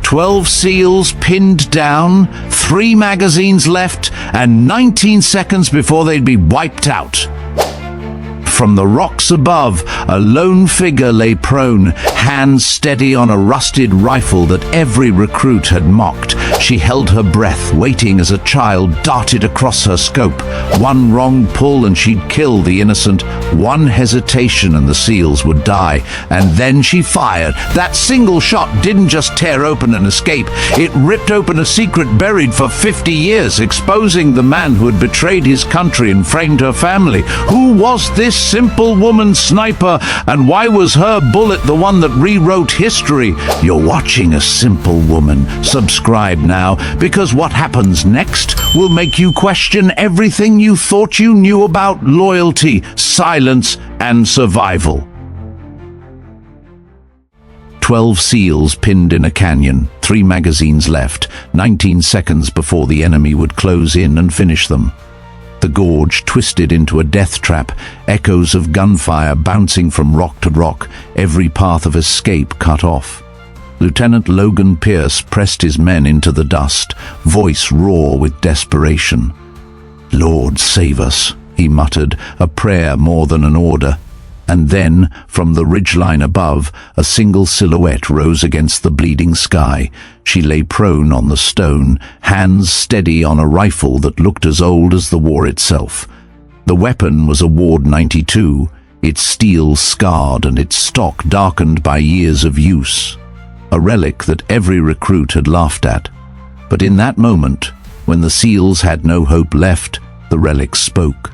12 seals pinned down, 3 magazines left, and 19 seconds before they'd be wiped out. From the rocks above, a lone figure lay prone, hands steady on a rusted rifle that every recruit had mocked. She held her breath, waiting as a child darted across her scope. One wrong pull and she'd kill the innocent. One hesitation and the seals would die. And then she fired. That single shot didn't just tear open an escape. It ripped open a secret buried for 50 years, exposing the man who had betrayed his country and framed her family. Who was this simple woman sniper, and why was her bullet the one that rewrote history? You're watching A Simple Woman. Subscribe now, because what happens next will make you question everything you thought you knew about loyalty, silence, and survival. 12 seals pinned in a canyon, 3 magazines left, 19 seconds before the enemy would close in and finish them. The gorge twisted into a death trap, echoes of gunfire bouncing from rock to rock, every path of escape cut off. Lieutenant Logan Pierce pressed his men into the dust, voice raw with desperation. "Lord, save us," he muttered, a prayer more than an order. And then, from the ridgeline above, a single silhouette rose against the bleeding sky. She lay prone on the stone, hands steady on a rifle that looked as old as the war itself. The weapon was a Ward 92, its steel scarred and its stock darkened by years of use. A relic that every recruit had laughed at. But in that moment, when the SEALs had no hope left, the relic spoke.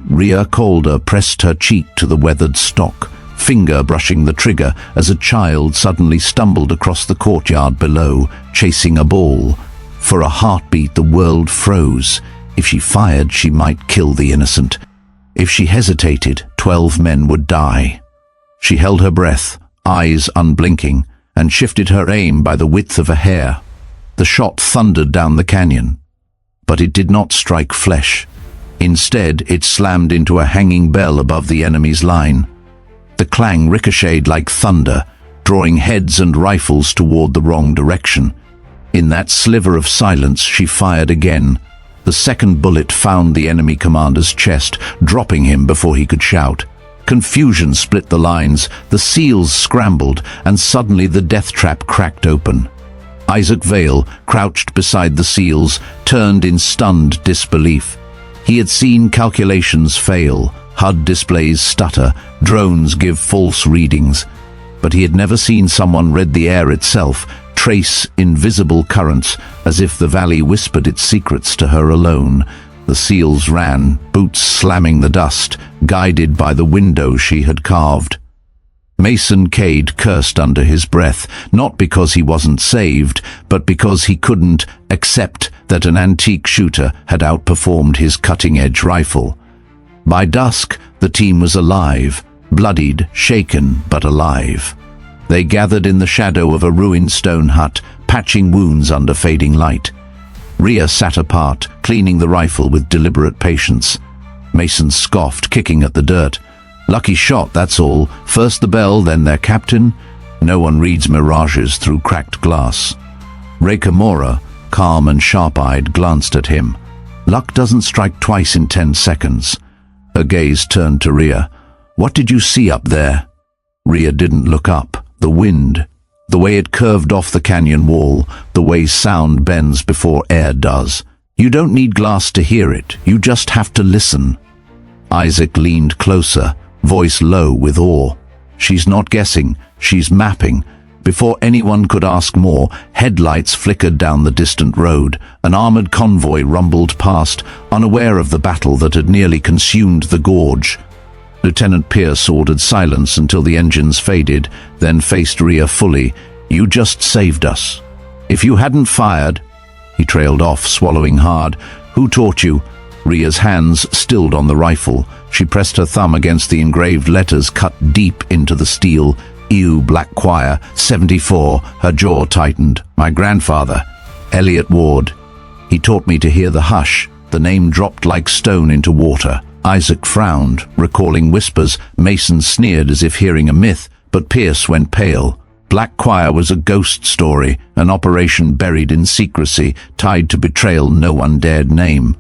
Rhea Calder pressed her cheek to the weathered stock, finger brushing the trigger as a child suddenly stumbled across the courtyard below, chasing a ball. For a heartbeat, the world froze. If she fired, she might kill the innocent. If she hesitated, 12 men would die. She held her breath, eyes unblinking, and shifted her aim by the width of a hair. The shot thundered down the canyon, but it did not strike flesh. Instead, it slammed into a hanging bell above the enemy's line. The clang ricocheted like thunder, drawing heads and rifles toward the wrong direction. In that sliver of silence, she fired again. The second bullet found the enemy commander's chest, dropping him before he could shout. Confusion split the lines, the SEALs scrambled, and suddenly the death trap cracked open. Isaac Vale, crouched beside the SEALs, turned in stunned disbelief. He had seen calculations fail, HUD displays stutter, drones give false readings. But he had never seen someone read the air itself, trace invisible currents, as if the valley whispered its secrets to her alone. The SEALs ran, boots slamming the dust, guided by the window she had carved. Mason Cade cursed under his breath, not because he wasn't saved, but because he couldn't accept that an antique shooter had outperformed his cutting-edge rifle. By dusk, the team was alive, bloodied, shaken, but alive. They gathered in the shadow of a ruined stone hut, patching wounds under fading light. Rhea sat apart, cleaning the rifle with deliberate patience. Mason scoffed, kicking at the dirt. "Lucky shot, that's all. First the bell, then their captain. No one reads mirages through cracked glass." Rhea Calder, calm and sharp-eyed, glanced at him. "Luck doesn't strike twice in 10 seconds. Her gaze turned to Rhea. "What did you see up there?" Rhea didn't look up. The wind, the way it curved off the canyon wall, the way sound bends before air does. You don't need glass to hear it, you just have to listen. Isaac leaned closer, voice low with awe. "She's not guessing, she's mapping." Before anyone could ask more, headlights flickered down the distant road. An armored convoy rumbled past, unaware of the battle that had nearly consumed the gorge. Lieutenant Pierce ordered silence until the engines faded, then faced Rhea fully. "You just saved us. If you hadn't fired—" He trailed off, swallowing hard. "Who taught you?" Rhea's hands stilled on the rifle. She pressed her thumb against the engraved letters cut deep into the steel. "EU Black Choir, 74. Her jaw tightened. "My grandfather, Elliot Ward. He taught me to hear the hush." The name dropped like stone into water. Isaac frowned, recalling whispers. Mason sneered as if hearing a myth, but Pierce went pale. Black Choir was a ghost story, an operation buried in secrecy, tied to betrayal no one dared name.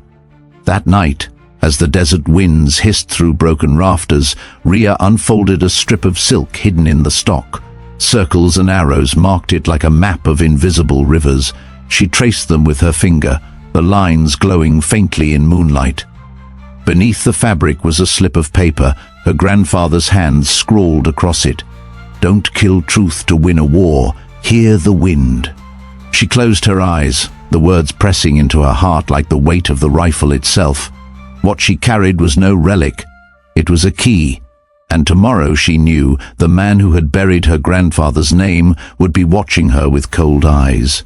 That night, as the desert winds hissed through broken rafters, Rhea unfolded a strip of silk hidden in the stock. Circles and arrows marked it like a map of invisible rivers. She traced them with her finger, the lines glowing faintly in moonlight. Beneath the fabric was a slip of paper, her grandfather's hands scrawled across it. "Don't kill truth to win a war. Hear the wind." She closed her eyes, the words pressing into her heart like the weight of the rifle itself. What she carried was no relic. It was a key. And tomorrow, she knew, the man who had buried her grandfather's name would be watching her with cold eyes.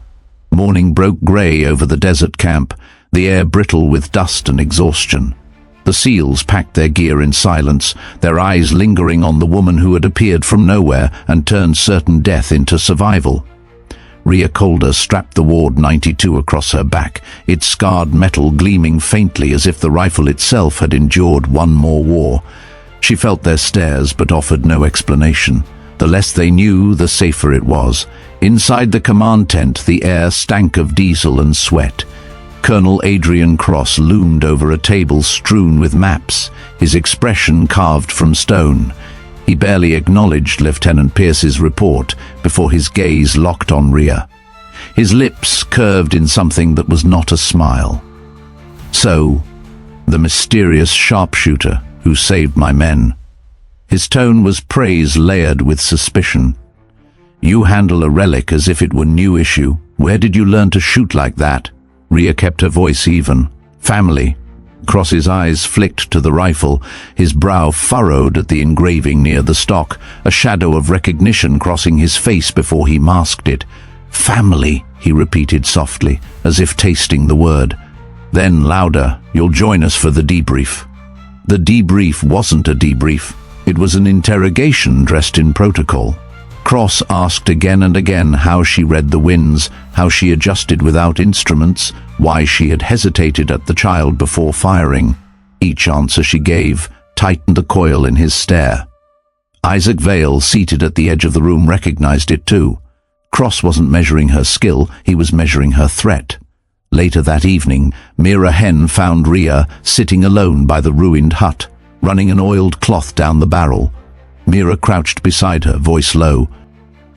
Morning broke grey over the desert camp, the air brittle with dust and exhaustion. The SEALs packed their gear in silence, their eyes lingering on the woman who had appeared from nowhere and turned certain death into survival. Rhea Calder strapped the Ward 92 across her back, its scarred metal gleaming faintly as if the rifle itself had endured one more war. She felt their stares but offered no explanation. The less they knew, the safer it was. Inside the command tent, the air stank of diesel and sweat. Colonel Adrian Cross loomed over a table strewn with maps, his expression carved from stone. He barely acknowledged Lieutenant Pierce's report before his gaze locked on Rhea. His lips curved in something that was not a smile. "So, the mysterious sharpshooter who saved my men." His tone was praise layered with suspicion. "You handle a relic as if it were new issue. Where did you learn to shoot like that?" Rhea kept her voice even. "Family." Cross's eyes flicked to the rifle, his brow furrowed at the engraving near the stock, a shadow of recognition crossing his face before he masked it. "Family," he repeated softly, as if tasting the word. Then louder, "You'll join us for the debrief." The debrief wasn't a debrief. It was an interrogation dressed in protocol. Cross asked again and again how she read the winds, how she adjusted without instruments, why she had hesitated at the child before firing. Each answer she gave tightened the coil in his stare. Isaac Vale, seated at the edge of the room, recognized it too. Cross wasn't measuring her skill, he was measuring her threat. Later that evening, Mira Hen found Rhea sitting alone by the ruined hut, running an oiled cloth down the barrel. Mira crouched beside her, voice low.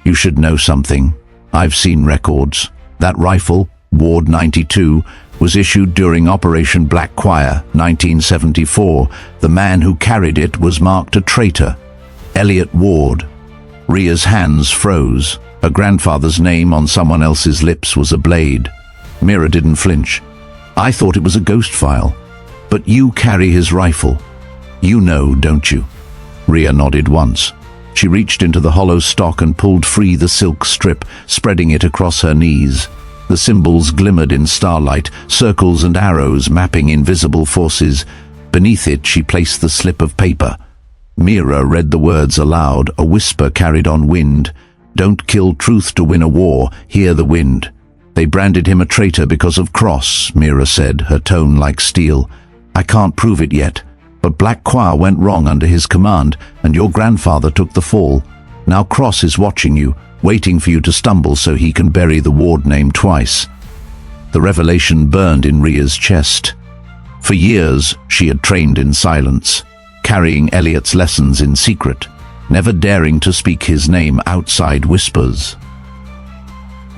"You should know something. I've seen records. That rifle, Ward 92, was issued during Operation Black Choir, 1974. The man who carried it was marked a traitor. Elliot Ward." Rhea's hands froze. Her grandfather's name on someone else's lips was a blade. Mira didn't flinch. "I thought it was a ghost file. But you carry his rifle. You know, don't you?" Rhea nodded once. She reached into the hollow stock and pulled free the silk strip, spreading it across her knees. The symbols glimmered in starlight, circles and arrows mapping invisible forces. Beneath it she placed the slip of paper. Mira read the words aloud, a whisper carried on wind. "Don't kill truth to win a war, hear the wind." "They branded him a traitor because of Cross," Mira said, her tone like steel. "I can't prove it yet. But Black Choir went wrong under his command, and your grandfather took the fall. Now Cross is watching you, waiting for you to stumble so he can bury the Ward name twice." The revelation burned in Rhea's chest. For years, she had trained in silence, carrying Elliot's lessons in secret, never daring to speak his name outside whispers.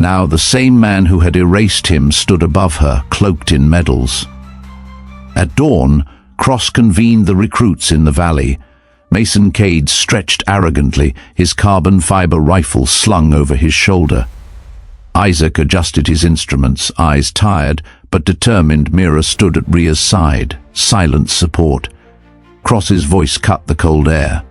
Now the same man who had erased him stood above her, cloaked in medals. At dawn, Cross convened the recruits in the valley. Mason Cade stretched arrogantly, his carbon fiber rifle slung over his shoulder. Isaac adjusted his instruments, eyes tired, but determined. Mira stood at Rhea's side, silent support. Cross's voice cut the cold air.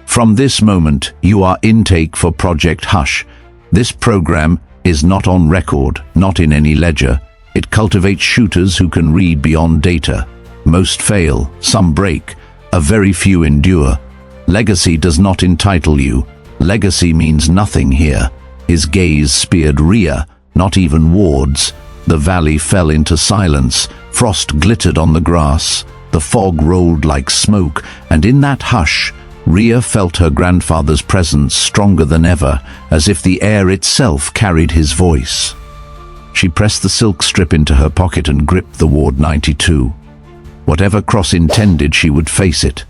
"From this moment, you are intake for Project Hush. This program is not on record, not in any ledger. It cultivates shooters who can read beyond data. Most fail, some break, a very few endure. Legacy does not entitle you. Legacy means nothing here." His gaze speared Rhea, not even Ward's. The valley fell into silence. Frost glittered on the grass. The fog rolled like smoke, and in that hush, Rhea felt her grandfather's presence stronger than ever, as if the air itself carried his voice. She pressed the silk strip into her pocket and gripped the Ward 92. Whatever Cross intended, she would face it.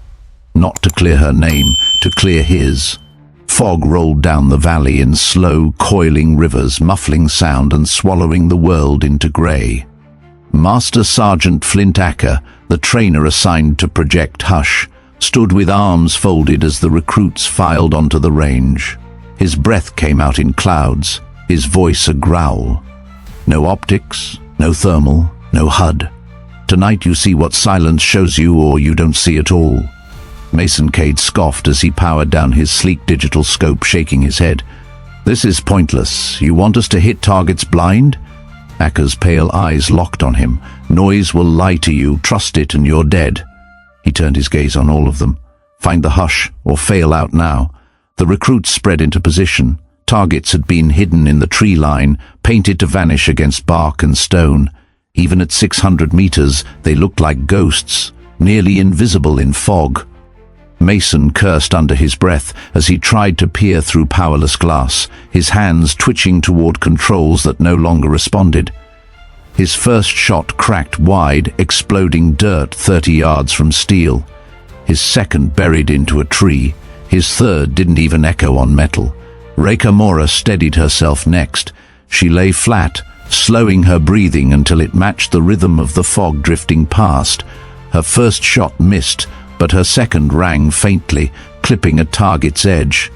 Not to clear her name, to clear his. Fog rolled down the valley in slow, coiling rivers, muffling sound and swallowing the world into grey. Master Sergeant Flint Acker, the trainer assigned to Project Hush, stood with arms folded as the recruits filed onto the range. His breath came out in clouds, his voice a growl. No optics, no thermal, no HUD. Tonight you see what silence shows you, or you don't see at all. Mason Cade scoffed as he powered down his sleek digital scope, shaking his head. This is pointless. You want us to hit targets blind? Acker's pale eyes locked on him. Noise will lie to you, trust it and you're dead. He turned his gaze on all of them. Find the hush, or fail out now. The recruits spread into position. Targets had been hidden in the tree line, painted to vanish against bark and stone. Even at 600 meters, they looked like ghosts, nearly invisible in fog. Mason cursed under his breath as he tried to peer through powerless glass, his hands twitching toward controls that no longer responded. His first shot cracked wide, exploding dirt 30 yards from steel. His second buried into a tree. His third didn't even echo on metal. Rhea Calder steadied herself next. She lay flat, slowing her breathing until it matched the rhythm of the fog drifting past. Her first shot missed, but her second rang faintly, clipping a target's edge.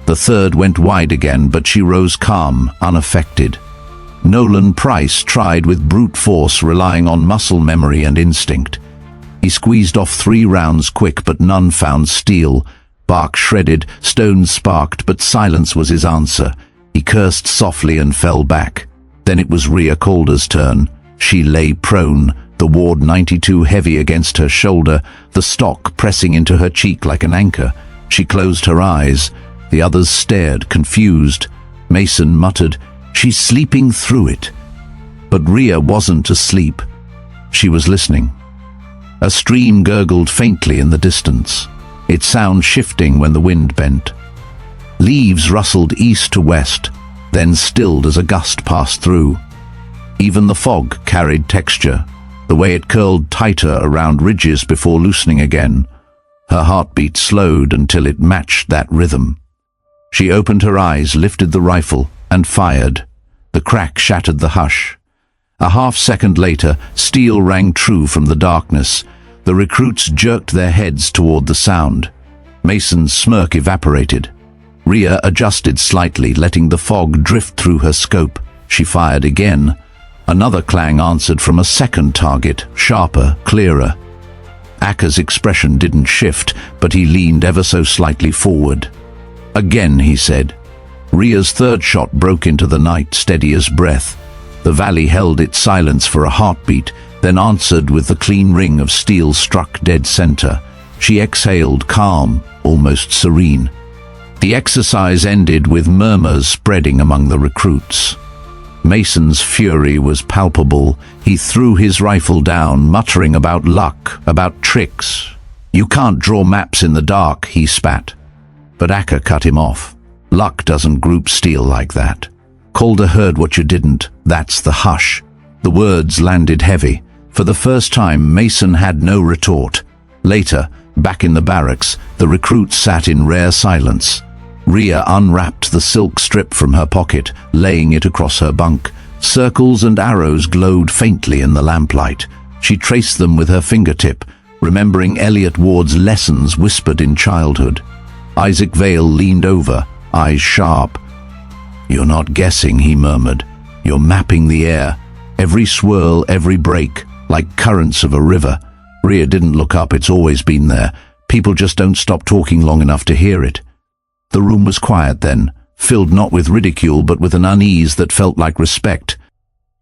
The third went wide again, but she rose calm, unaffected. Nolan Price tried with brute force, relying on muscle memory and instinct. He squeezed off 3 rounds quick, but none found steel. Bark shredded, stones sparked, but silence was his answer. He cursed softly and fell back. Then it was Rhea Calder's turn. She lay prone, the Ward 92 heavy against her shoulder, the stock pressing into her cheek like an anchor. She closed her eyes. The others stared, confused. Mason muttered, "She's sleeping through it." But Rhea wasn't asleep. She was listening. A stream gurgled faintly in the distance, its sound shifting when the wind bent. Leaves rustled east to west, then stilled as a gust passed through. Even the fog carried texture, the way it curled tighter around ridges before loosening again. Her heartbeat slowed until it matched that rhythm. She opened her eyes, lifted the rifle, and fired. The crack shattered the hush. A half-second later, steel rang true from the darkness. The recruits jerked their heads toward the sound. Mason's smirk evaporated. Rhea adjusted slightly, letting the fog drift through her scope. She fired again. Another clang answered from a second target, sharper, clearer. Acker's expression didn't shift, but he leaned ever so slightly forward. "Again," he said. Rhea's third shot broke into the night, steady as breath. The valley held its silence for a heartbeat, then answered with the clean ring of steel struck dead center. She exhaled, calm, almost serene. The exercise ended with murmurs spreading among the recruits. Mason's fury was palpable. He threw his rifle down, muttering about luck, about tricks. "You can't draw maps in the dark," he spat. But Acker cut him off. "Luck doesn't group steel like that. Calder heard what you didn't. That's the hush." The words landed heavy. For the first time, Mason had no retort. Later, back in the barracks, the recruits sat in rare silence. Rhea unwrapped the silk strip from her pocket, laying it across her bunk. Circles and arrows glowed faintly in the lamplight. She traced them with her fingertip, remembering Elliot Ward's lessons whispered in childhood. Isaac Vale leaned over, eyes sharp. "You're not guessing," he murmured. "You're mapping the air. Every swirl, every break, like currents of a river." Rhea didn't look up. It's always been there. People just don't stop talking long enough to hear it. The room was quiet then, filled not with ridicule but with an unease that felt like respect.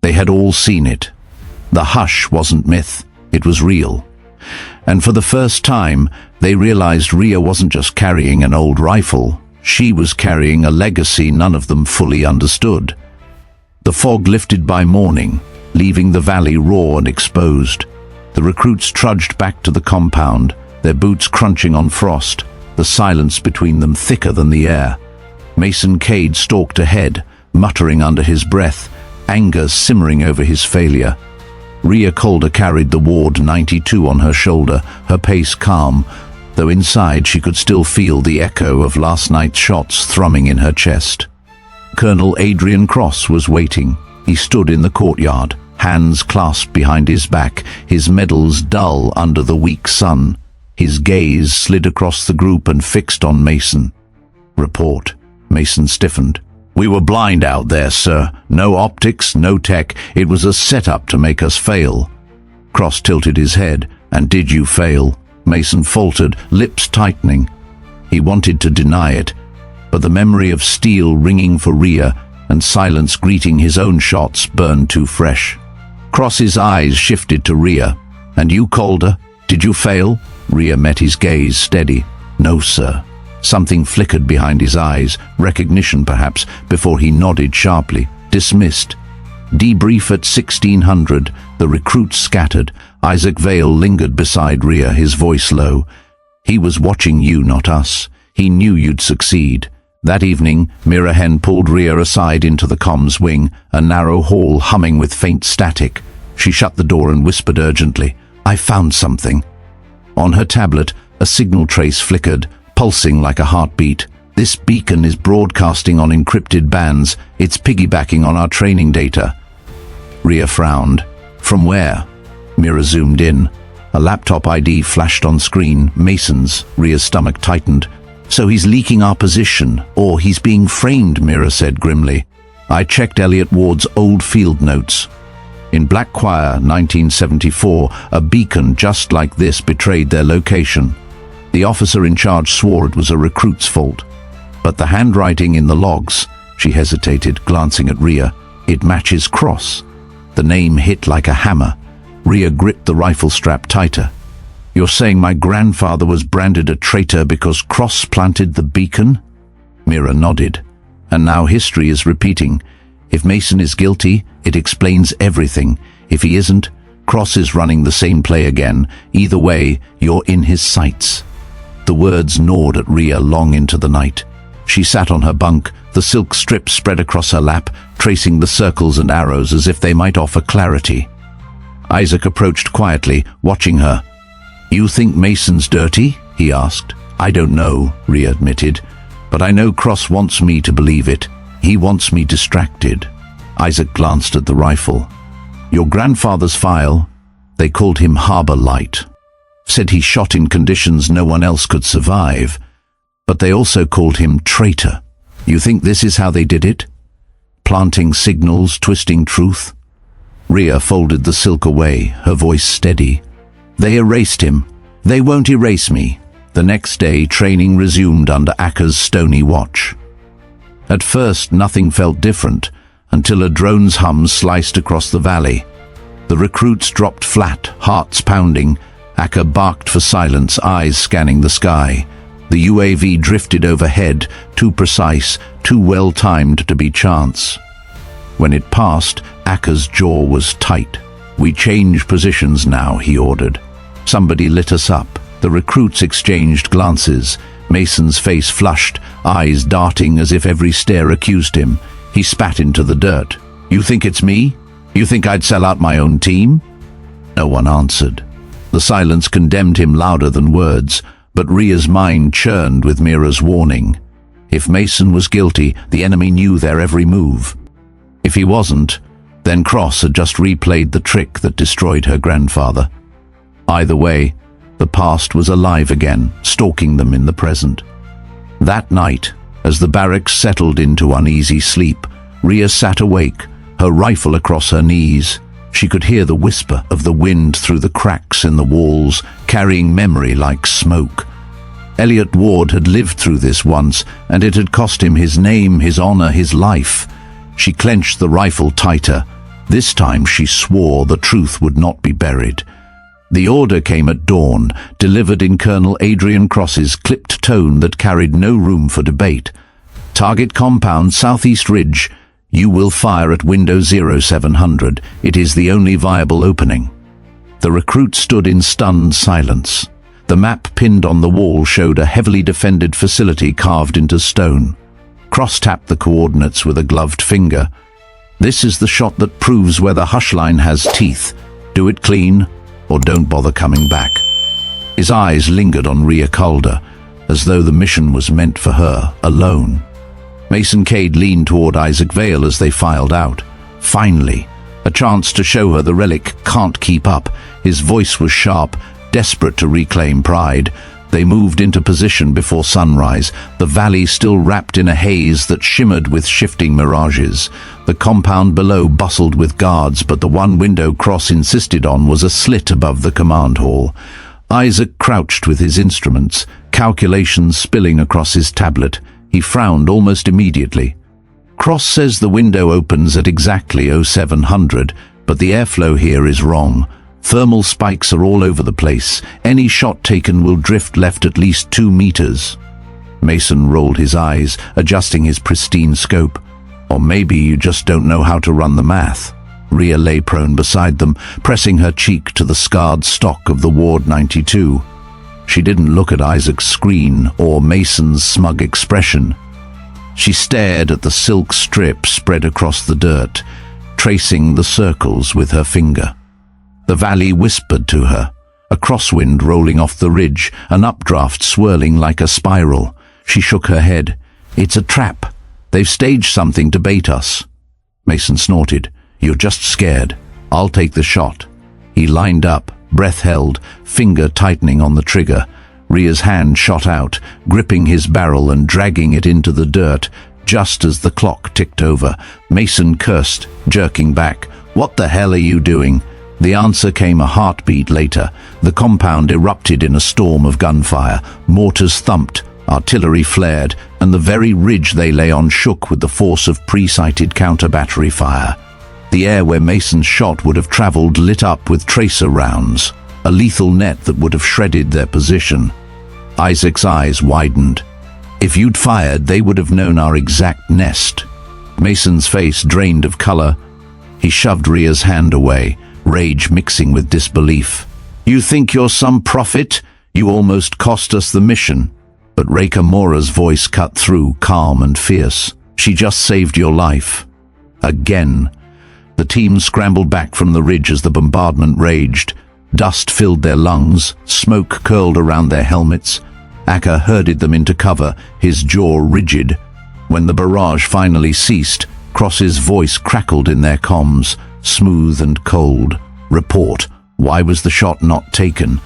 They had all seen it. The hush wasn't myth, it was real. And for the first time, they realized Rhea wasn't just carrying an old rifle. She was carrying a legacy none of them fully understood. The fog lifted by morning, leaving the valley raw and exposed. The recruits trudged back to the compound, their boots crunching on frost. the silence between them thicker than the air. Mason Cade stalked ahead, muttering under his breath, anger simmering over his failure. Rhea Calder carried the Ward 92 on her shoulder, her pace calm, though inside she could still feel the echo of last night's shots thrumming in her chest. Colonel Adrian Cross was waiting. He stood in the courtyard, hands clasped behind his back, his medals dull under the weak sun. His gaze slid across the group and fixed on Mason. "Report." Mason stiffened. "We were blind out there, sir. No optics, no tech. It was a setup to make us fail." Cross tilted his head. "And did you fail?" Mason faltered, lips tightening. He wanted to deny it, but the memory of steel ringing for Rhea and silence greeting his own shots burned too fresh. Cross's eyes shifted to Rhea. "And you, Calder? Did you fail?" Rhea met his gaze steady. "No, sir." Something flickered behind his eyes, recognition perhaps, before he nodded sharply. "Dismissed." Debrief at 1600. The recruits scattered. Isaac Vale lingered beside Rhea, his voice low. "He was watching you, not us. He knew you'd succeed." That evening, Mirahen pulled Rhea aside into the comms wing, a narrow hall humming with faint static. She shut the door and whispered urgently, "I found something." On her tablet, a signal trace flickered, pulsing like a heartbeat. "This beacon is broadcasting on encrypted bands. It's piggybacking on our training data." Rhea frowned. "From where?" Mira zoomed in. A laptop ID flashed on screen. Mason's. Rhea's stomach tightened. "So he's leaking our position, or he's being framed," Mira said grimly. "I checked Elliot Ward's old field notes. In Blackquire, 1974, a beacon just like this betrayed their location. The officer in charge swore it was a recruit's fault. But the handwriting in the logs," she hesitated, glancing at Rhea, "it matches Cross." The name hit like a hammer. Rhea gripped the rifle strap tighter. "You're saying my grandfather was branded a traitor because Cross planted the beacon?" Mira nodded. "And now history is repeating. If Mason is guilty, it explains everything. If he isn't, Cross is running the same play again. Either way, you're in his sights." The words gnawed at Rhea long into the night. She sat on her bunk, the silk strip spread across her lap, tracing the circles and arrows as if they might offer clarity. Isaac approached quietly, watching her. "You think Mason's dirty?" he asked. "I don't know," Rhea admitted, "but I know Cross wants me to believe it. He wants me distracted." Isaac glanced at the rifle. "Your grandfather's file, they called him Harbor Light. Said he shot in conditions no one else could survive. But they also called him traitor. You think this is how they did it? Planting signals, twisting truth?" Rhea folded the silk away, her voice steady. "They erased him. They won't erase me." The next day, training resumed under Acker's stony watch. At first, nothing felt different, until a drone's hum sliced across the valley. The recruits dropped flat, hearts pounding. Acker barked for silence, eyes scanning the sky. The UAV drifted overhead, too precise, too well-timed to be chance. When it passed, Acker's jaw was tight. "We change positions now," he ordered. Somebody lit us up. The recruits exchanged glances. Mason's face flushed, eyes darting as if every stare accused him. He spat into the dirt. "You think it's me? You think I'd sell out my own team?" No one answered. The silence condemned him louder than words, but Rhea's mind churned with Mira's warning. If Mason was guilty, the enemy knew their every move. If he wasn't, then Cross had just replayed the trick that destroyed her grandfather. Either way, the past was alive again, stalking them in the present. That night, as the barracks settled into uneasy sleep, Rhea sat awake, her rifle across her knees. She could hear the whisper of the wind through the cracks in the walls, carrying memory like smoke. Elliot Ward had lived through this once, and it had cost him his name, his honor, his life. She clenched the rifle tighter. This time she swore the truth would not be buried. The order came at dawn, delivered in Colonel Adrian Cross's clipped tone that carried no room for debate. "Target compound, southeast ridge. You will fire at window 0700. It is the only viable opening." The recruit stood in stunned silence. The map pinned on the wall showed a heavily defended facility carved into stone. Cross tapped the coordinates with a gloved finger. This is the shot that proves whether Hushline has teeth. Do it clean, or don't bother coming back. His eyes lingered on Rhea Calder, as though the mission was meant for her, alone. Mason Cade leaned toward Isaac Vale as they filed out. Finally, a chance to show her the relic can't keep up. His voice was sharp, desperate to reclaim pride. They moved into position before sunrise, the valley still wrapped in a haze that shimmered with shifting mirages. The compound below bustled with guards, but the one window Cross insisted on was a slit above the command hall. Isaac crouched with his instruments, calculations spilling across his tablet. He frowned almost immediately. Cross says the window opens at exactly 0700, but the airflow here is wrong. Thermal spikes are all over the place. Any shot taken will drift left at least 2 meters. Mason rolled his eyes, adjusting his pristine scope. Or maybe you just don't know how to run the math. Rhea lay prone beside them, pressing her cheek to the scarred stock of the Ward 92. She didn't look at Isaac's screen or Mason's smug expression. She stared at the silk strip spread across the dirt, tracing the circles with her finger. The valley whispered to her, a crosswind rolling off the ridge, an updraft swirling like a spiral. She shook her head. It's a trap. They've staged something to bait us. Mason snorted. You're just scared. I'll take the shot. He lined up, breath held, finger tightening on the trigger. Rhea's hand shot out, gripping his barrel and dragging it into the dirt. Just as the clock ticked over, Mason cursed, jerking back. What the hell are you doing? The answer came a heartbeat later. The compound erupted in a storm of gunfire. Mortars thumped, artillery flared, and the very ridge they lay on shook with the force of pre-sighted counter-battery fire. The air where Mason's shot would have traveled lit up with tracer rounds, a lethal net that would have shredded their position. Isaac's eyes widened. If you'd fired, they would have known our exact nest. Mason's face drained of color. He shoved Rhea's hand away, rage mixing with disbelief. You think you're some prophet? You almost cost us the mission. But Reka Mora's voice cut through, calm and fierce. She just saved your life. Again. The team scrambled back from the ridge as the bombardment raged. Dust filled their lungs, smoke curled around their helmets. Akka herded them into cover, his jaw rigid. When the barrage finally ceased, Cross's voice crackled in their comms, smooth and cold. Report. Why was the shot not taken?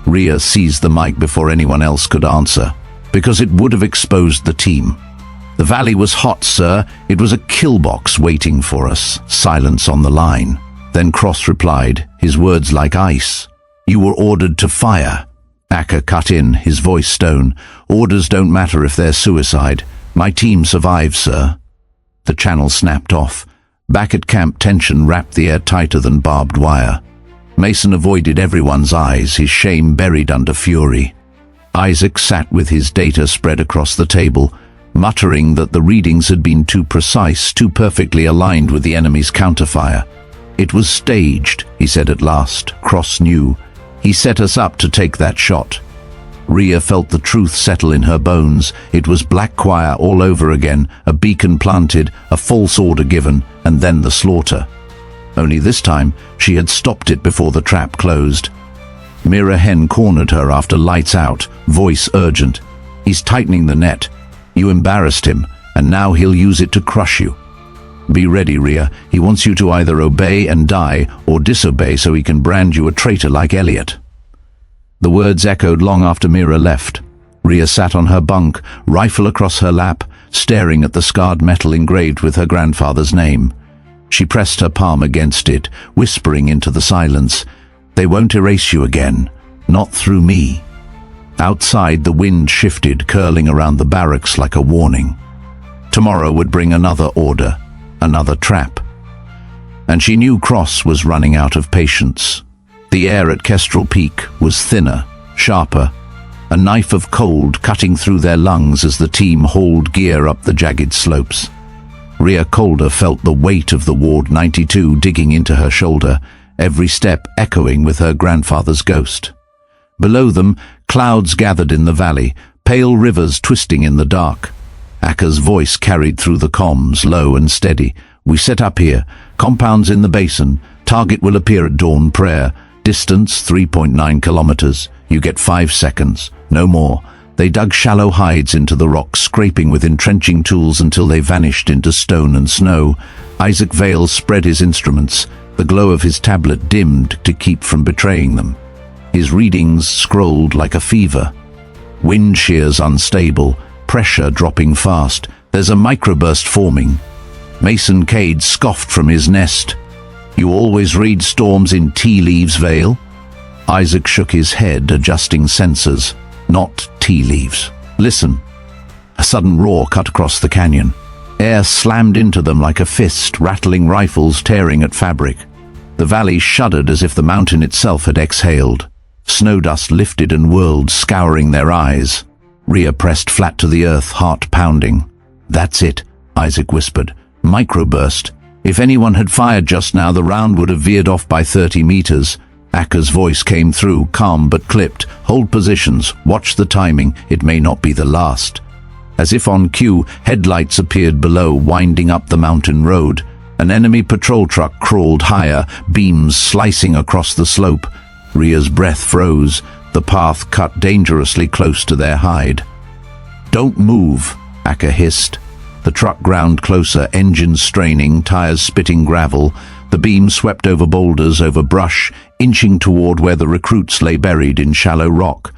Rhea seized the mic before anyone else could answer. Because it would have exposed the team. The valley was hot, sir. It was a kill box waiting for us. Silence on the line. Then Cross replied, his words like ice. You were ordered to fire. Akka cut in, his voice stone. Orders don't matter if they're suicide. My team survived, sir. The channel snapped off. Back at camp, tension wrapped the air tighter than barbed wire. Mason avoided everyone's eyes, his shame buried under fury. Isaac sat with his data spread across the table, muttering that the readings had been too precise, too perfectly aligned with the enemy's counterfire. It was staged, he said at last. Cross knew. He set us up to take that shot. Rhea felt the truth settle in her bones. It was Black Choir all over again, a beacon planted, a false order given, and then the slaughter. Only this time, she had stopped it before the trap closed. Mira Hen cornered her after lights out, voice urgent. He's tightening the net. You embarrassed him, and now he'll use it to crush you. Be ready, Rhea. He wants you to either obey and die, or disobey so he can brand you a traitor like Elliot. The words echoed long after Mira left. Rhea sat on her bunk, rifle across her lap, staring at the scarred metal engraved with her grandfather's name. She pressed her palm against it, whispering into the silence, They won't erase you again, not through me. Outside, the wind shifted, curling around the barracks like a warning. Tomorrow would bring another order, another trap. And she knew Cross was running out of patience. The air at Kestrel Peak was thinner, sharper, a knife of cold cutting through their lungs as the team hauled gear up the jagged slopes. Rhea Calder felt the weight of the Ward 92 digging into her shoulder, every step echoing with her grandfather's ghost. Below them, Clouds gathered in the valley, pale rivers twisting in the dark. Akka's voice carried through the comms, low and steady. "We set up here. Compounds in the basin. Target will appear at dawn prayer. Distance 3.9 kilometers. You get 5 seconds. No more." They dug shallow hides into the rock, scraping with entrenching tools until they vanished into stone and snow. Isaac Vale spread his instruments. The glow of his tablet dimmed to keep from betraying them. His readings scrolled like a fever. Wind shears unstable, pressure dropping fast. There's a microburst forming. Mason Cade scoffed from his nest. "You always read storms in tea leaves, Vale?" Isaac shook his head, adjusting sensors. "Not tea leaves. Listen." A sudden roar cut across the canyon. Air slammed into them like a fist, rattling rifles tearing at fabric. The valley shuddered as if the mountain itself had exhaled. Snow dust lifted and whirled, scouring their eyes. Rhea pressed flat to the earth, heart pounding. "That's it," Isaac whispered. "Microburst. If anyone had fired just now, the round would have veered off by 30 meters. Akka's voice came through, calm but clipped. "Hold positions. Watch the timing. It may not be the last." As if on cue, headlights appeared below, winding up the mountain road. An enemy patrol truck crawled higher, beams slicing across the slope. Rhea's breath froze. The path cut dangerously close to their hide. "Don't move," Akka hissed. The truck ground closer, engines straining, tires spitting gravel. The beam swept over boulders, over brush, inching toward where the recruits lay buried in shallow rock.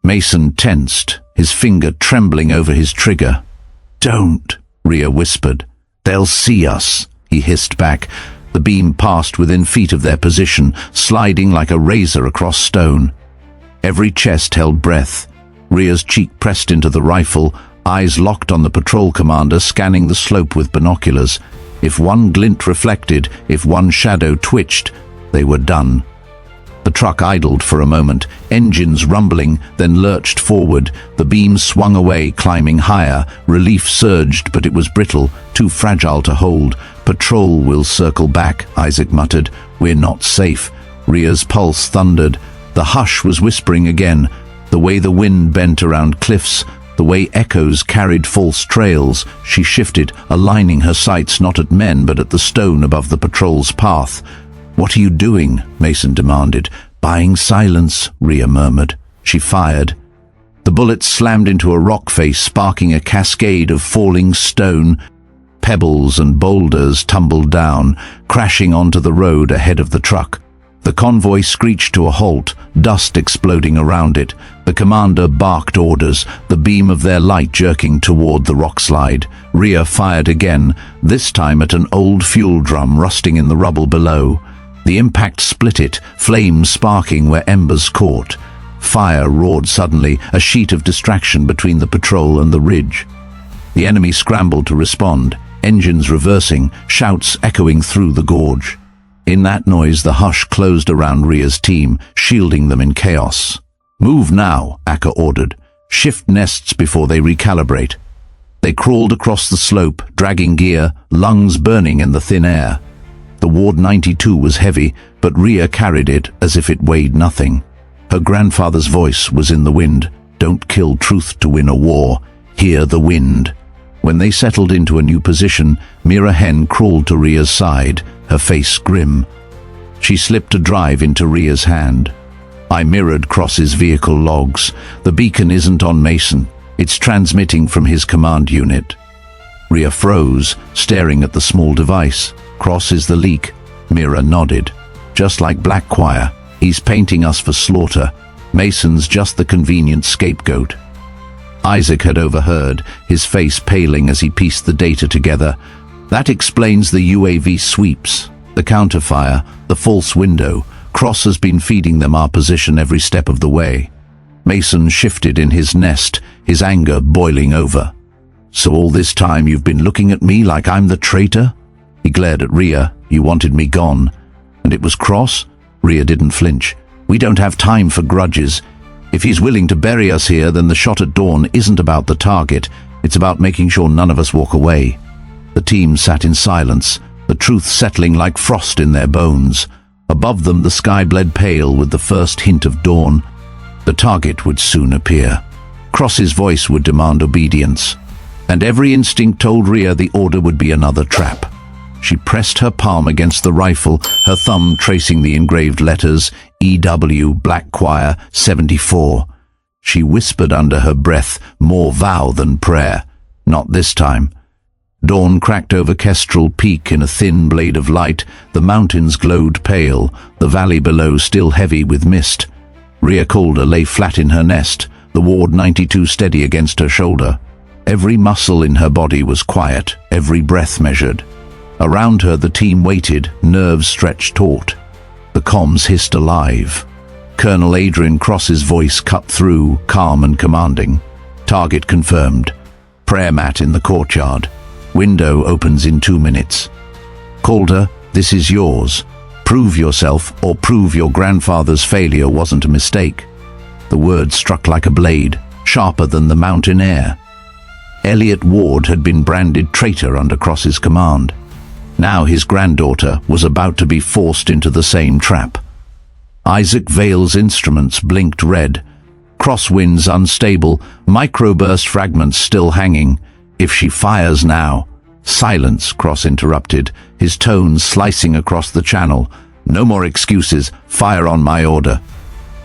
Mason tensed, his finger trembling over his trigger. "Don't," Rhea whispered. "They'll see us," he hissed back. The beam passed within feet of their position, sliding like a razor across stone. Every chest held breath. Rhea's cheek pressed into the rifle, eyes locked on the patrol commander, scanning the slope with binoculars. If one glint reflected, if one shadow twitched, they were done. The truck idled for a moment, engines rumbling, then lurched forward. The beam swung away, climbing higher. Relief surged, but it was brittle, too fragile to hold. "Patrol will circle back," Isaac muttered. "We're not safe." Rhea's pulse thundered. The hush was whispering again, the way the wind bent around cliffs, the way echoes carried false trails. She shifted, aligning her sights not at men but at the stone above the patrol's path. "What are you doing?" Mason demanded. "Buying silence," Rhea murmured. She fired. The bullet slammed into a rock face, sparking a cascade of falling stone. Pebbles and boulders tumbled down, crashing onto the road ahead of the truck. The convoy screeched to a halt, dust exploding around it. The commander barked orders, the beam of their light jerking toward the rockslide. Rhea fired again, this time at an old fuel drum rusting in the rubble below. The impact split it, flames sparking where embers caught. Fire roared suddenly, a sheet of distraction between the patrol and the ridge. The enemy scrambled to respond, engines reversing, shouts echoing through the gorge. In that noise, the hush closed around Rhea's team, shielding them in chaos. "Move now," Akka ordered. "Shift nests before they recalibrate." They crawled across the slope, dragging gear, lungs burning in the thin air. The Ward 92 was heavy, but Rhea carried it as if it weighed nothing. Her grandfather's voice was in the wind. "Don't kill truth to win a war. Hear the wind." When they settled into a new position, Mira Hen crawled to Rhea's side, her face grim. She slipped a drive into Rhea's hand. I mirrored Cross's vehicle logs. The beacon isn't on Mason. It's transmitting from his command unit. Rhea froze, staring at the small device. "Cross is the leak." Mira nodded. "Just like Black Choir. He's painting us for slaughter. Mason's just the convenient scapegoat." Isaac had overheard, his face paling as he pieced the data together. "That explains the UAV sweeps, the counterfire, the false window. Cross has been feeding them our position every step of the way." Mason shifted in his nest, his anger boiling over. "So all this time you've been looking at me like I'm the traitor?" He glared at Rhea. "You wanted me gone. And it was Cross?" Rhea didn't flinch. "We don't have time for grudges. If he's willing to bury us here, then the shot at dawn isn't about the target. It's about making sure none of us walk away." The team sat in silence, the truth settling like frost in their bones. Above them, the sky bled pale with the first hint of dawn. The target would soon appear. Cross's voice would demand obedience, and every instinct told Rhea the order would be another trap. She pressed her palm against the rifle, her thumb tracing the engraved letters EW Black Choir 74. She whispered under her breath, more vow than prayer. Not this time. Dawn cracked over Kestrel Peak in a thin blade of light. The mountains glowed pale, the valley below still heavy with mist. Rhea Calder lay flat in her nest, the Ward 92 steady against her shoulder. Every muscle in her body was quiet, every breath measured. Around her the team waited, nerves stretched taut. The comms hissed alive. Colonel Adrian Cross's voice cut through, calm and commanding. Target confirmed. Prayer mat in the courtyard. Window opens in 2 minutes. Calder, this is yours. Prove yourself, or prove your grandfather's failure wasn't a mistake. The word struck like a blade, sharper than the mountain air. Elliot Ward had been branded traitor under Cross's command. Now his granddaughter was about to be forced into the same trap. Isaac Vale's instruments blinked red. Crosswinds unstable, microburst fragments still hanging. If she fires now... Silence, Cross interrupted, his tone slicing across the channel. No more excuses, fire on my order.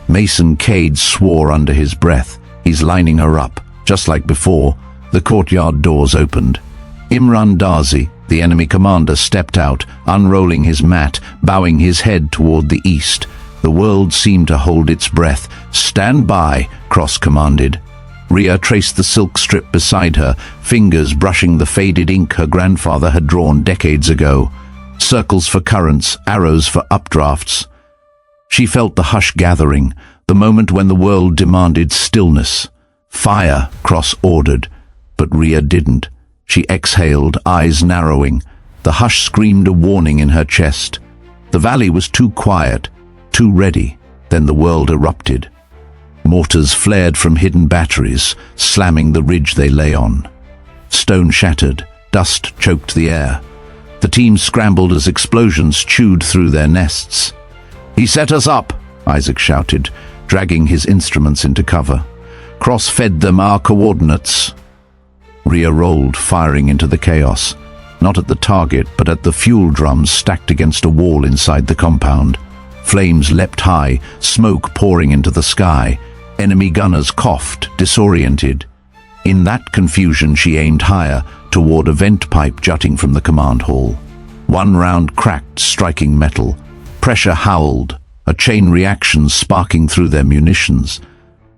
Mason Cade swore under his breath. He's lining her up. Just like before, the courtyard doors opened. Imran Darzi, the enemy commander, stepped out, unrolling his mat, bowing his head toward the east. The world seemed to hold its breath. Stand by, Cross commanded. Rhea traced the silk strip beside her, fingers brushing the faded ink her grandfather had drawn decades ago. Circles for currents, arrows for updrafts. She felt the hush gathering, the moment when the world demanded stillness. Fire, Cross ordered, but Rhea didn't. She exhaled, eyes narrowing. The hush screamed a warning in her chest. The valley was too quiet, too ready. Then the world erupted. Mortars flared from hidden batteries, slamming the ridge they lay on. Stone shattered, dust choked the air. The team scrambled as explosions chewed through their nests. "He set us up," Isaac shouted, dragging his instruments into cover. "Cross fed them our coordinates." Rhea rolled, firing into the chaos, not at the target, but at the fuel drums stacked against a wall inside the compound. Flames leapt high, smoke pouring into the sky. Enemy gunners coughed, disoriented. In that confusion she aimed higher, toward a vent pipe jutting from the command hall. One round cracked, striking metal. Pressure howled, a chain reaction sparking through their munitions.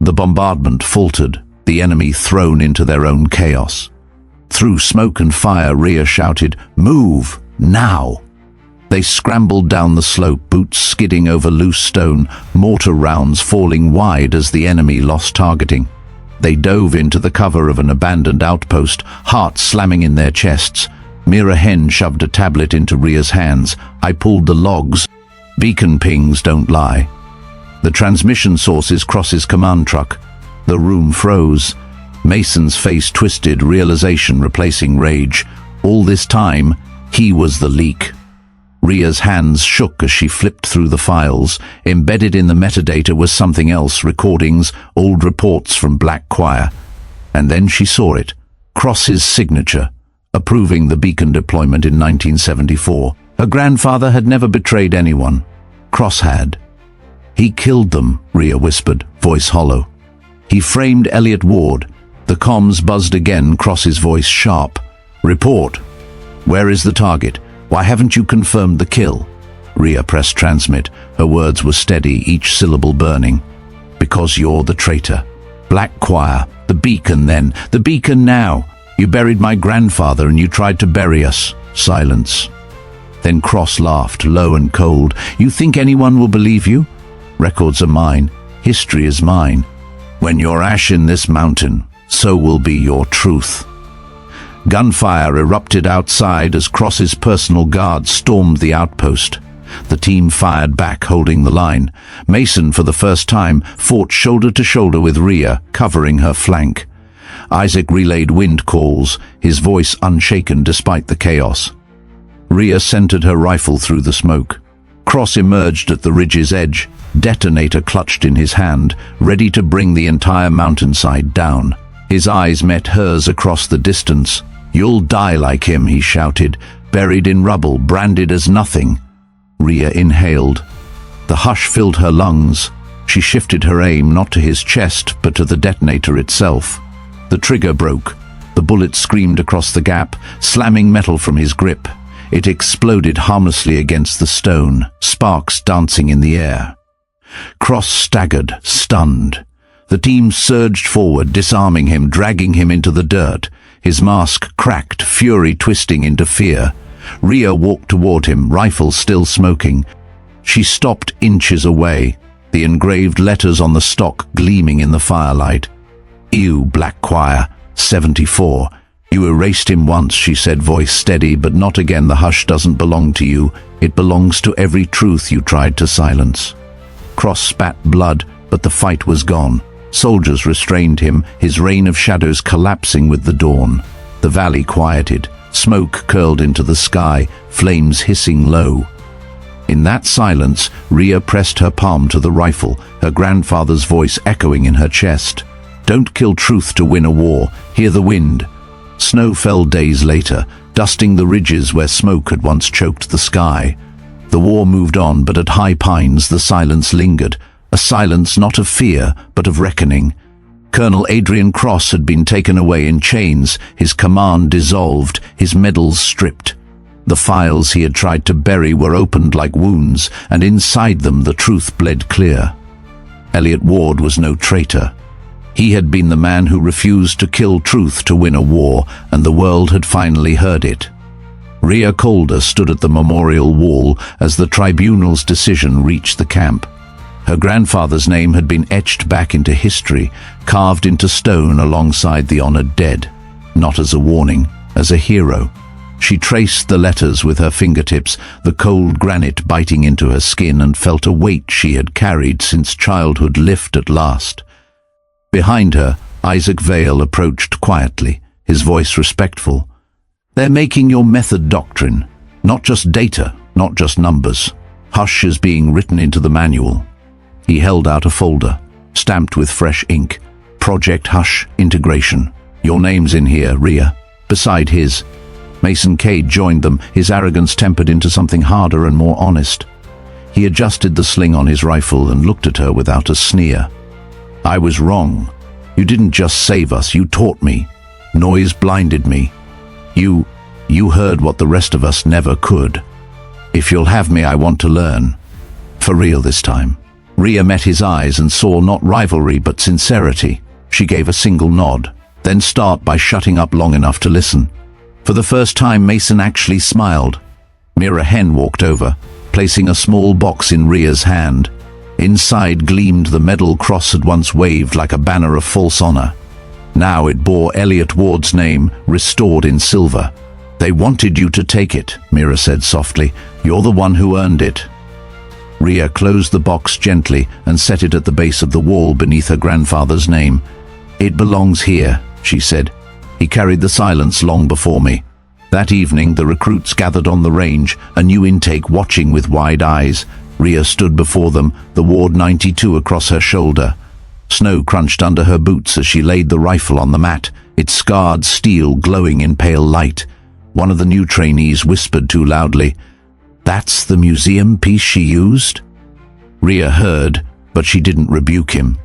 The bombardment faltered, the enemy thrown into their own chaos. Through smoke and fire, Rhea shouted, "Move! Now!" They scrambled down the slope, boots skidding over loose stone, mortar rounds falling wide as the enemy lost targeting. They dove into the cover of an abandoned outpost, hearts slamming in their chests. Mira Hen shoved a tablet into Rhea's hands. I pulled the logs. Beacon pings don't lie. The transmission source is Cross's command truck. The room froze. Mason's face twisted, realization replacing rage. All this time, he was the leak. Rhea's hands shook as she flipped through the files. Embedded in the metadata was something else, recordings, old reports from Black Choir. And then she saw it, Cross's signature, approving the beacon deployment in 1974. Her grandfather had never betrayed anyone. Cross had. "He killed them," Rhea whispered, voice hollow. "He framed Elliot Ward." The comms buzzed again, Cross's voice sharp. "Report. Where is the target? Why haven't you confirmed the kill?" Rhea pressed transmit. Her words were steady, each syllable burning. "Because you're the traitor. Black Choir. The beacon then. The beacon now. You buried my grandfather and you tried to bury us." Silence. Then Cross laughed, low and cold. "You think anyone will believe you? Records are mine. History is mine. When you're ash in this mountain, so will be your truth." Gunfire erupted outside as Cross's personal guard stormed the outpost. The team fired back, holding the line. Mason, for the first time, fought shoulder to shoulder with Rhea, covering her flank. Isaac relayed wind calls, his voice unshaken despite the chaos. Rhea centered her rifle through the smoke. Cross emerged at the ridge's edge, detonator clutched in his hand, ready to bring the entire mountainside down. His eyes met hers across the distance. "You'll die like him," he shouted, buried in rubble, branded as nothing. Rhea inhaled. The hush filled her lungs. She shifted her aim not to his chest, but to the detonator itself. The trigger broke. The bullet screamed across the gap, slamming metal from his grip. It exploded harmlessly against the stone, sparks dancing in the air. Cross staggered, stunned. The team surged forward, disarming him, dragging him into the dirt. His mask cracked, fury twisting into fear. Rhea walked toward him, rifle still smoking. She stopped inches away, the engraved letters on the stock gleaming in the firelight. "You, Black Choir, 74. You erased him once," she said, voice steady, "but not again. The hush doesn't belong to you. It belongs to every truth you tried to silence." Cross spat blood, but the fight was gone. Soldiers restrained him, his reign of shadows collapsing with the dawn. The valley quieted. Smoke curled into the sky, flames hissing low. In that silence, Rhea pressed her palm to the rifle, her grandfather's voice echoing in her chest. "Don't kill truth to win a war. Hear the wind." Snow fell days later, dusting the ridges where smoke had once choked the sky. The war moved on, but at High Pines the silence lingered, a silence not of fear, but of reckoning. Colonel Adrian Cross had been taken away in chains, his command dissolved, his medals stripped. The files he had tried to bury were opened like wounds, and inside them the truth bled clear. Elliot Ward was no traitor. He had been the man who refused to kill truth to win a war, and the world had finally heard it. Rhea Calder stood at the memorial wall as the tribunal's decision reached the camp. Her grandfather's name had been etched back into history, carved into stone alongside the honored dead, not as a warning, as a hero. She traced the letters with her fingertips, the cold granite biting into her skin, and felt a weight she had carried since childhood lift at last. Behind her, Isaac Vale approached quietly, his voice respectful. "They're making your method doctrine, not just data, not just numbers. Hush is being written into the manual." He held out a folder, stamped with fresh ink. "Project Hush Integration. Your name's in here, Rhea." Beside his, Mason Cade joined them, his arrogance tempered into something harder and more honest. He adjusted the sling on his rifle and looked at her without a sneer. "I was wrong. You didn't just save us, you taught me. Noise blinded me. You heard what the rest of us never could. If you'll have me, I want to learn. For real this time." Rhea met his eyes and saw not rivalry but sincerity. She gave a single nod, then start by shutting up long enough to listen. For the first time, Mason actually smiled. Mira Hen walked over, placing a small box in Rhea's hand. Inside gleamed the medal Cross had once waved like a banner of false honor. Now it bore Elliot Ward's name, restored in silver. "They wanted you to take it," Mira said softly. "You're the one who earned it." Rhea closed the box gently and set it at the base of the wall beneath her grandfather's name. "It belongs here," she said. "He carried the silence long before me." That evening, the recruits gathered on the range, a new intake watching with wide eyes. Rhea stood before them, the Ward 92 across her shoulder. Snow crunched under her boots as she laid the rifle on the mat, its scarred steel glowing in pale light. One of the new trainees whispered too loudly, "That's the museum piece she used?" Rhea heard, but she didn't rebuke him.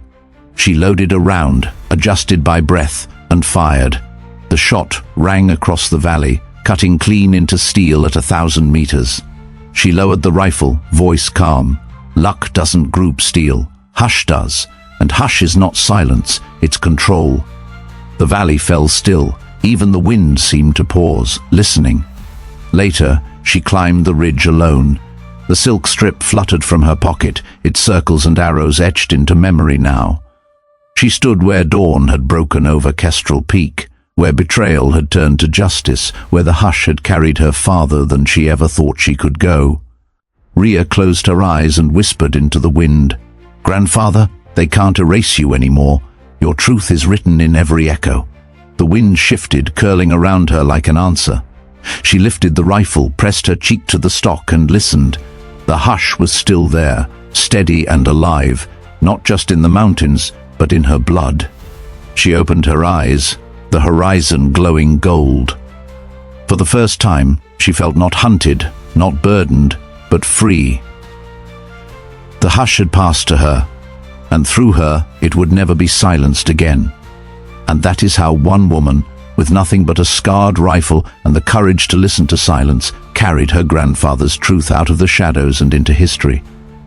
She loaded a round, adjusted by breath, and fired. The shot rang across the valley, cutting clean into steel at 1,000 meters. She lowered the rifle, voice calm. "Luck doesn't group steel. Hush does. And hush is not silence, it's control." The valley fell still. Even the wind seemed to pause, listening. Later, she climbed the ridge alone. The silk strip fluttered from her pocket, its circles and arrows etched into memory now. She stood where dawn had broken over Kestrel Peak, where betrayal had turned to justice, where the hush had carried her farther than she ever thought she could go. Rhea closed her eyes and whispered into the wind, "Grandfather, they can't erase you anymore. Your truth is written in every echo." The wind shifted, curling around her like an answer. She lifted the rifle, pressed her cheek to the stock and listened. The hush was still there, steady and alive, not just in the mountains, but in her blood. She opened her eyes, the horizon glowing gold. For the first time, she felt not hunted, not burdened, but free. The hush had passed to her, and through her it would never be silenced again. And that is how one woman, with nothing but a scarred rifle and the courage to listen to silence, carried her grandfather's truth out of the shadows and into history.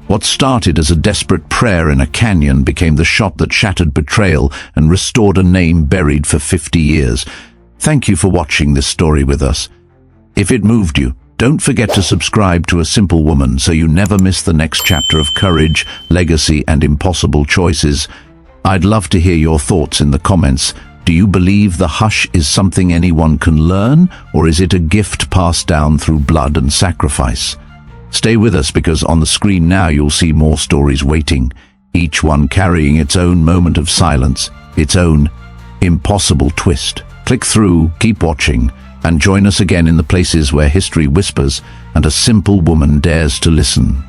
What started as a desperate prayer in a canyon became the shot that shattered betrayal and restored a name buried for 50 years. Thank you for watching this story with us. If it moved you, don't forget to subscribe to A Simple Woman so you never miss the next chapter of courage, legacy, and impossible choices. I'd love to hear your thoughts in the comments. Do you believe the hush is something anyone can learn, or is it a gift passed down through blood and sacrifice? Stay with us, because on the screen now you'll see more stories waiting, each one carrying its own moment of silence, its own impossible twist. Click through, keep watching, and join us again in the places where history whispers and a simple woman dares to listen.